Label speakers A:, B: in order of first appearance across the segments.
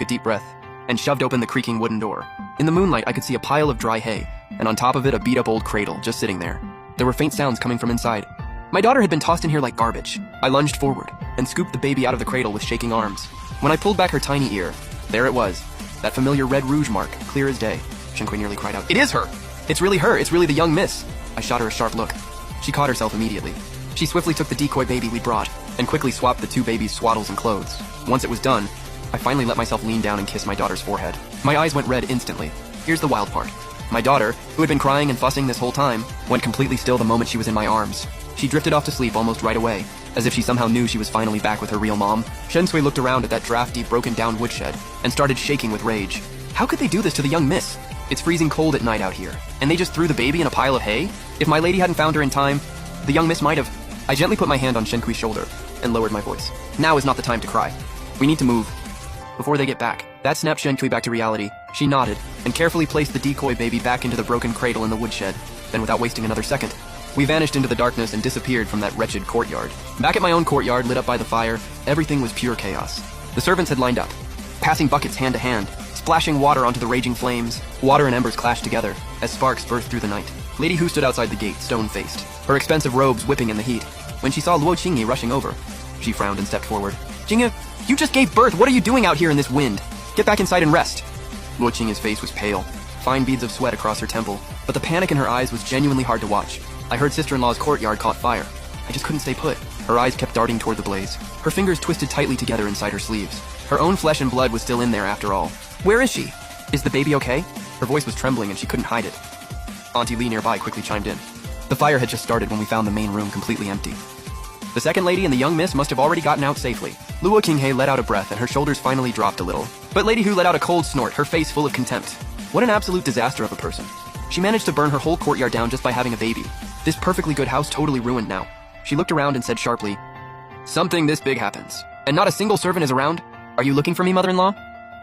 A: a deep breath, and shoved open the creaking wooden door. In the moonlight, I could see a pile of dry hay, and on top of it, a beat-up old cradle just sitting there. There were faint sounds coming from inside. My daughter had been tossed in here like garbage. I lunged forward and scooped the baby out of the cradle with shaking arms. When I pulled back her tiny ear, there it was, that familiar red rouge mark, clear as day. Shenhui nearly cried out, "It is her! It's really her! It's really the young miss!" I shot her a sharp look. She caught herself immediately. She swiftly took the decoy baby we'd brought and quickly swapped the two babies' swaddles and clothes. Once it was done, I finally let myself lean down and kiss my daughter's forehead. My eyes went red instantly. Here's the wild part. My daughter, who had been crying and fussing this whole time, went completely still the moment she was in my arms. She drifted off to sleep almost right away, as if she somehow knew she was finally back with her real mom. Shenhui looked around at that drafty, broken-down woodshed and started shaking with rage. How could they do this to the young miss? It's freezing cold at night out here, and they just threw the baby in a pile of hay? If my lady hadn't found her in time, the young miss might have... I gently put my hand on Shenhui's shoulder and lowered my voice. Now is not the time to cry. We need to move before they get back. That snapped Shenhui back to reality. She nodded and carefully placed the decoy baby back into the broken cradle in the woodshed. Then without wasting another second, we vanished into the darkness and disappeared from that wretched courtyard. Back at my own courtyard, lit up by the fire, everything was pure chaos. The servants had lined up, passing buckets hand to hand, splashing water onto the raging flames. Water and embers clashed together as sparks burst through the night. Lady Hu stood outside the gate, stone-faced, her expensive robes whipping in the heat. When she saw Luo Qingyi rushing over, she frowned and stepped forward. "Jingyi, you just gave birth! What are you doing out here in this wind? Get back inside and rest!" Luo Qingyi's face was pale, fine beads of sweat across her temple, but the panic in her eyes was genuinely hard to watch. I heard sister-in-law's courtyard caught fire. I just couldn't stay put. Her eyes kept darting toward the blaze. Her fingers twisted tightly together inside her sleeves. Her own flesh and blood was still in there after all. "Where is she? Is the baby okay?" Her voice was trembling and she couldn't hide it. Auntie Li nearby quickly chimed in. The fire had just started when we found the main room completely empty. The second lady and the young miss must have already gotten out safely. Luo Qinghe let out a breath and her shoulders finally dropped a little. But Lady Hu let out a cold snort, her face full of contempt. What an absolute disaster of a person. She managed to burn her whole courtyard down just by having a baby. This perfectly good house totally ruined now. She looked around and said sharply, "Something this big happens, and not a single servant is around? Are you looking for me, mother-in-law?"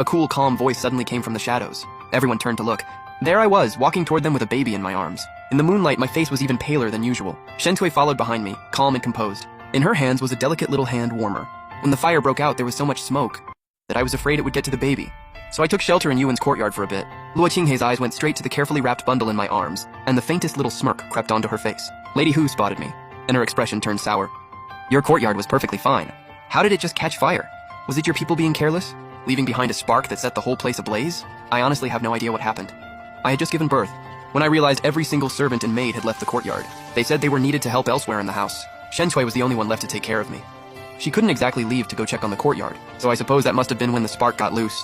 A: A cool, calm voice suddenly came from the shadows. Everyone turned to look. There I was, walking toward them with a baby in my arms. In the moonlight, my face was even paler than usual. Shenhui followed behind me, calm and composed. In her hands was a delicate little hand warmer. When the fire broke out, there was so much smoke that I was afraid it would get to the baby. So I took shelter in Yuan's courtyard for a bit. Luo Qinghe's eyes went straight to the carefully wrapped bundle in my arms, and the faintest little smirk crept onto her face. Lady Hu spotted me, and her expression turned sour. "Your courtyard was perfectly fine. How did it just catch fire? Was it your people being careless, leaving behind a spark that set the whole place ablaze? I honestly have no idea what happened. I had just given birth when I realized every single servant and maid had left the courtyard. They said they were needed to help elsewhere in the house. Shenhui was the only one left to take care of me. She couldn't exactly leave to go check on the courtyard, so I suppose that must have been when the spark got loose."